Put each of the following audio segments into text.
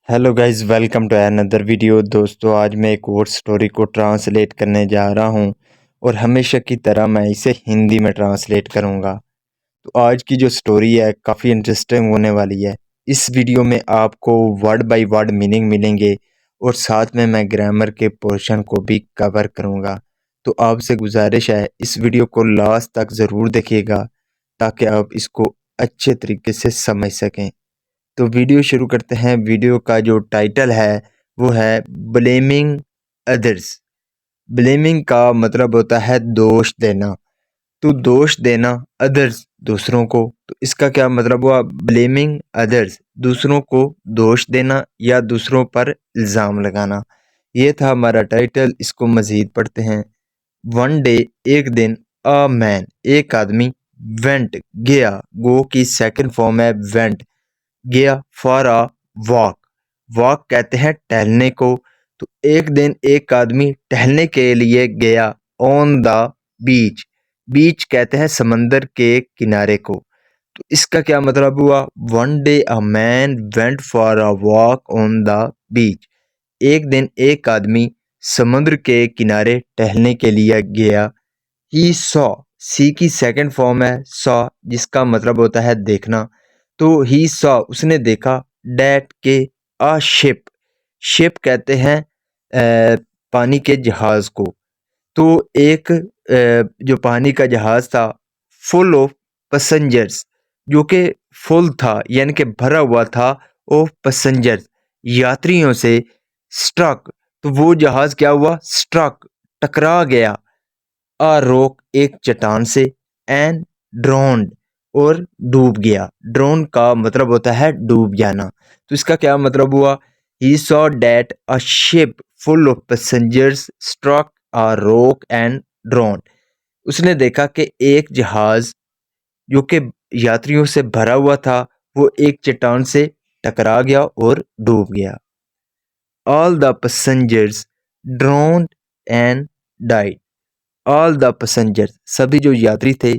Hello guys, welcome to another video. दोस्तों, आज मैं एक और स्टोरी को ट्रांसलेट करने जा रहा हूं और हमेशा की तरह मैं इसे हिंदी में ट्रांसलेट करूंगा। तो आज की जो स्टोरी है काफ़ी इंटरेस्टिंग होने वाली है। इस वीडियो में आपको वर्ड बाय वर्ड मीनिंग मिलेंगे और साथ में मैं ग्रामर के पोर्शन को भी कवर करूंगा। तो आपसे गुजारिश है, इस वीडियो को लास्ट तक ज़रूर देखिएगा ताकि आप इसको अच्छे तरीके से समझ सकें। तो वीडियो शुरू करते हैं। वीडियो का जो टाइटल है वो है ब्लेमिंग अदर्स। ब्लेमिंग का मतलब होता है दोष देना। तो दोष देना अदर्स दूसरों को, तो इसका क्या मतलब हुआ? ब्लेमिंग अदर्स, दूसरों को दोष देना या दूसरों पर इल्ज़ाम लगाना। ये था हमारा टाइटल। इसको मज़ीद पढ़ते हैं। वन डे, एक दिन, अ मैन, एक आदमी, वेंट, गया, गो की सेकंड फॉर्म है वेंट, गया फॉर अ वॉक। वॉक कहते हैं टहलने को। तो एक दिन एक आदमी टहलने के लिए गया ऑन द बीच। बीच कहते हैं समंदर के किनारे को। तो इसका क्या मतलब हुआ? One day a man went for a walk on the beach. एक दिन एक आदमी समुद्र के किनारे टहलने के लिए गया। ही सॉ, सी की सेकंड फॉर्म है सॉ, जिसका मतलब होता है देखना। तो ही सॉ, उसने देखा, डैट के, अ शिप। शिप कहते हैं पानी के जहाज को। तो एक जो पानी का जहाज था, फुल ऑफ पैसेंजर्स, जो कि फुल था यानी कि भरा हुआ था, ऑफ पैसेंजर्स, यात्रियों से, स्ट्रक, तो वो जहाज क्या हुआ? स्ट्रक, टकरा गया, अ रॉक, एक चट्टान से, एंड ड्रोन्ड, और डूब गया। ड्रोन का मतलब होता है डूब जाना। तो इसका क्या मतलब हुआ? He saw that a ship full of passengers struck a rock and drowned. उसने देखा कि एक जहाज जो कि यात्रियों से भरा हुआ था, वो एक चट्टान से टकरा गया और डूब गया। All the passengers drowned and died. All the passengers, सभी जो यात्री थे,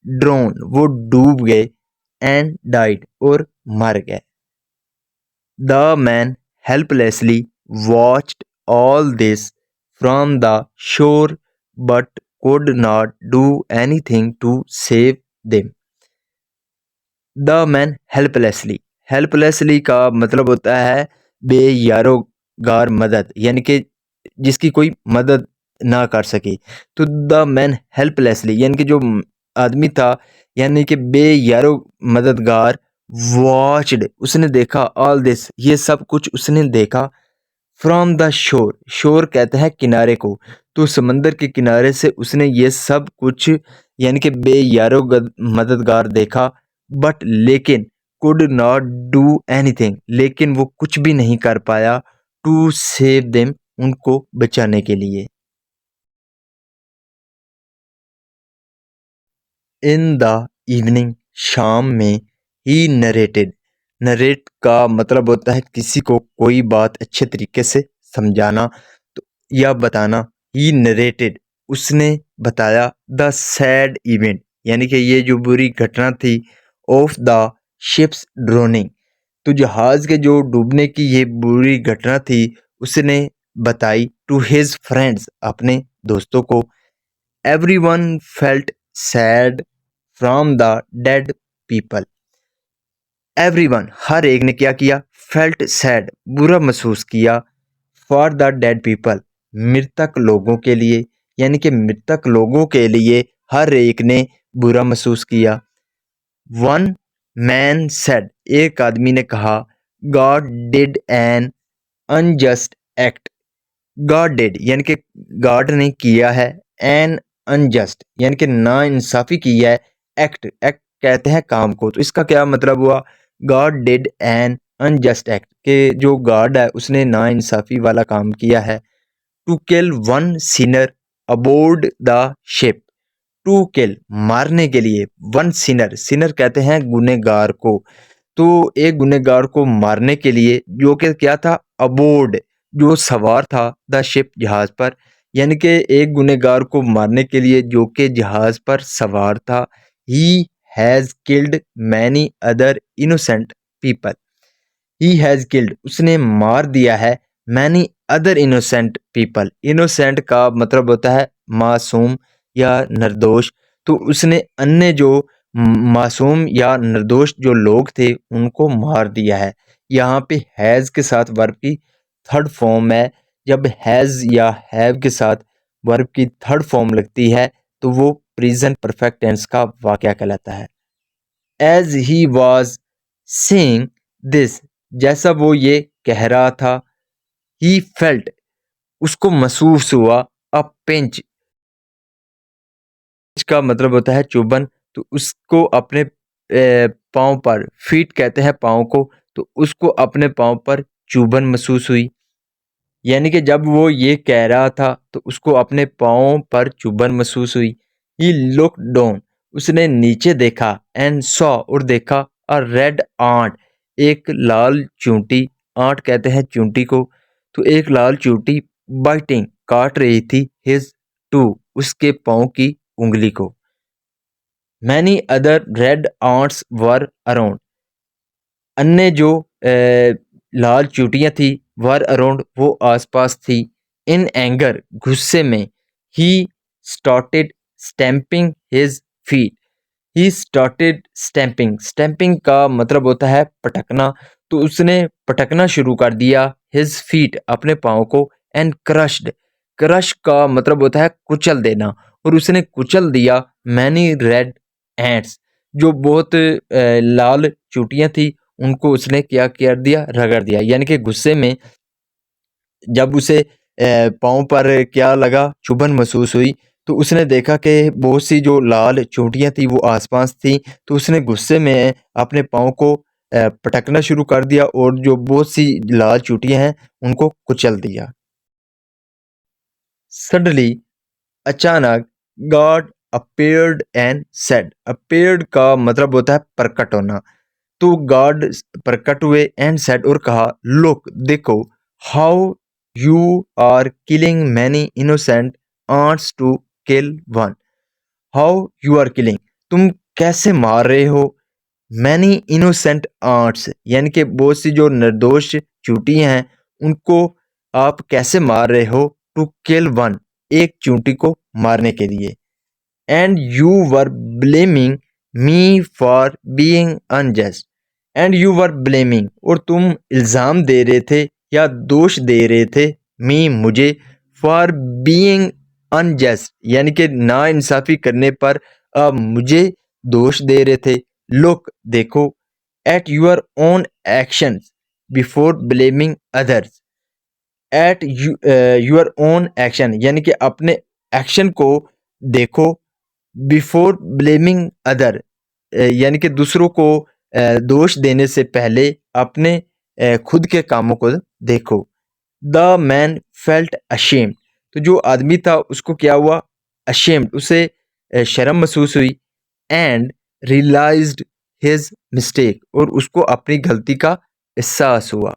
ड्रोन, वो डूब गए, एंड डाइड, और मर गए। The man helplessly watched all this from the shore but could not do anything to save them. The man helplessly, helplessly का मतलब होता है बेयारोगार मदद, यानी कि जिसकी कोई मदद ना कर सके। तो द मैन हेल्पलेसली यानी कि जो आदमी था, यानी कि बेयारो मददगार, वॉच्ड, उसने देखा, ऑल दिस, ये सब कुछ उसने देखा, फ्रॉम द शोर, शोर कहते हैं किनारे को। तो समंदर के किनारे से उसने ये सब कुछ यानी कि बेयारो मददगार देखा। बट लेकिन, कुड नॉट डू एनीथिंग, लेकिन वो कुछ भी नहीं कर पाया, टू सेव देम, उनको बचाने के लिए। इन द इवनिंग, शाम में, ही नरेटेड, नरेट का मतलब होता है किसी को कोई बात अच्छे तरीके से समझाना तो या बताना। ही नरेटेड, उसने बताया, द सैड इवेंट, यानी कि ये जो बुरी घटना थी, ऑफ द शिप्स ड्रोनिंग, तो जहाज के जो डूबने की ये बुरी घटना थी, उसने बताई, टू हिज फ्रेंड्स, अपने दोस्तों को। Everyone felt sad from the dead people. Everyone, हर एक ने क्या किया? फेल्ट सैड, बुरा महसूस किया, फॉर द डेड पीपल, मृतक लोगों के लिए, यानी कि मृतक लोगों के लिए हर एक ने बुरा महसूस किया। वन मैन सेड, एक आदमी ने कहा, God did an unjust act. God did यानी कि गॉड ने किया है, एन अनजस्ट यानी कि ना इंसाफी की है, एक्ट, एक्ट कहते हैं काम को। तो इसका क्या मतलब हुआ? God did an unjust act, के जो गॉड है उसने ना इंसाफी वाला काम किया है। To kill one sinner aboard the ship, to kill, मारने के लिए, वन सिनर, सिनर कहते हैं गुनेगार को। तो एक गुनेगार को मारने के लिए, जो कि क्या था? अबोर्ड, जो सवार था, द शिप, जहाज पर, यानी कि एक गुनेगार को मारने के लिए जो कि जहाज पर सवार था। He has killed many other innocent people, he has killed, उसने मार दिया है, many other innocent people. Innocent का मतलब होता है मासूम या निर्दोष। तो उसने अन्य जो मासूम या निर्दोष जो लोग थे उनको मार दिया है। यहाँ पे हैज़ के साथ वर्ब की थर्ड फॉर्म है। जब हैज़ या हैव के साथ वर्ब की थर्ड फॉर्म लगती है तो वो प्रेजेंट परफेक्ट टेंस का वाक़या कहलाता है। As he was saying this, जैसा वो ये कह रहा था, ही फेल्ट, उसको महसूस हुआ, अ पिंच का मतलब होता है चुभन। तो उसको अपने पाँव पर, फीट कहते हैं पाँव को, तो उसको अपने पाँव पर चुभन महसूस हुई। यानी कि जब वो ये कह रहा था तो उसको अपने पाँव पर चुभन महसूस हुई। ही लुक डाउन, उसने नीचे देखा, एंड सॉ और देखा, अ रेड आंट, एक लाल चूंटी, आंट कहते हैं चूंटी को, तो एक लाल चूंटी बाइटिंग काट रही थी, हिज टू, उसके पाँव की उंगली को। Many other red ants were around, अन्य जो लाल चूटियां थी, वर अराउंड, वो आसपास थी। इन एंगर, गुस्से में, he started stamping his feet, he started stamping, stamping का मतलब होता है पटकना। तो उसने पटकना शुरू कर दिया, हिज फीट, अपने पाँव को, एंड क्रश्ड, क्रश का मतलब होता है कुचल देना, और उसने कुचल दिया मैनी रेड एंट्स, जो बहुत लाल चूटियां थी, उनको उसने क्या कर दिया, रगड़ दिया। यानी कि गुस्से में जब उसे पाँव पर क्या लगा, चुभन महसूस हुई, तो उसने देखा कि बहुत सी जो लाल चोटियाँ थी वो आसपास थी, तो उसने गुस्से में अपने पाँव को पटकना शुरू कर दिया और जो बहुत सी लाल चोटियाँ हैं उनको कुचल दिया। सडनली, अचानक, God appeared and said, appeared का मतलब होता है प्रकट होना। तो गॉड प्रकट हुए, एंड सेड और कहा, लुक देखो, how you are killing many innocent ants to kill one, how you are killing, तुम कैसे मार रहे हो, मैनी इनोसेंट आंट्स, यानी कि बहुत सी जो निर्दोष चूंटियां हैं उनको आप कैसे मार रहे हो, टू किल वन, एक चूंटी को मारने के लिए। And you were blaming me for being unjust, and you were blaming, और तुम इल्ज़ाम दे रहे थे या दोष दे रहे थे, मी मुझे, फॉर बीइंग अनजस्ट, यानी कि ना इंसाफ़ी करने पर मुझे दोष दे रहे थे। लुक देखो, at your own actions before blaming others, at your own action, यानी कि अपने एक्शन को देखो, बिफोर ब्लेमिंग अदर, यानी कि दूसरों को दोष देने से पहले अपने खुद के कामों को देखो। द मैन फेल्ट अशेम्ड, तो जो आदमी था उसको क्या हुआ, अशेम्ड, उसे शर्म महसूस हुई, एंड रियलाइज्ड हिज मिस्टेक, और उसको अपनी गलती का एहसास हुआ।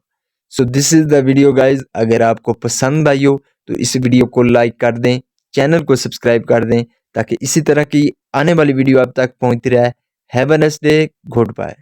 So this is the video guys. अगर आपको पसंद आई हो तो इस वीडियो को लाइक कर दें, चैनल को सब्सक्राइब कर दें ताकि इसी तरह की आने वाली वीडियो आप तक पहुंचती रहे। Have a nice day, good bye.